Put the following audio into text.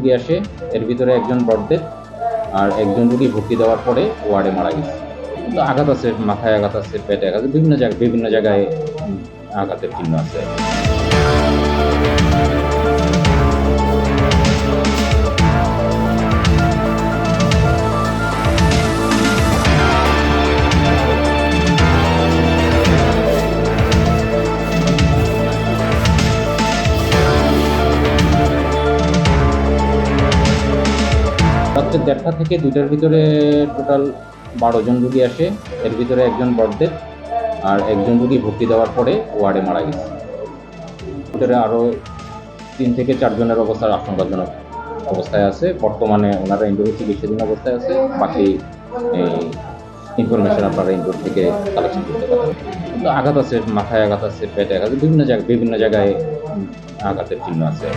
রুগী আসে, এর ভিতরে একজন ব্রডডেথ আর একজন রুগী ভর্তি দেওয়ার পরে ওয়ার্ডে মারা গেছে। তো আঘাত আছে, মাথায় আঘাত আছে, পেটে আঘাত, বিভিন্ন জায়গায় আঘাতের চিহ্ন আছে। রাত্রে 1:30টা থেকে 2টার ভিতরে টোটাল 12 জন রুগী আসে, এর ভিতরে একজন ব্রডডেথ আর একজন রুগী ভর্তি দেওয়ার পরে ওয়ার্ডে মারা গেছে। ভিতরে আরও 3 থেকে 4 জনের অবস্থা আশঙ্কাজনক অবস্থায় আছে। বর্তমানে ওনারা ইনডোরে চিকিৎসাধীন অবস্থায় আছে। বাকি ইনফরমেশন আপনারা ইনডোর থেকে কালেকশন করতে পারেন। কিন্তু আঘাত আছে, মাথায় আঘাত আছে, পেটে আঘাত, বিভিন্ন জায়গায় আঘাতের চিহ্ন আছে।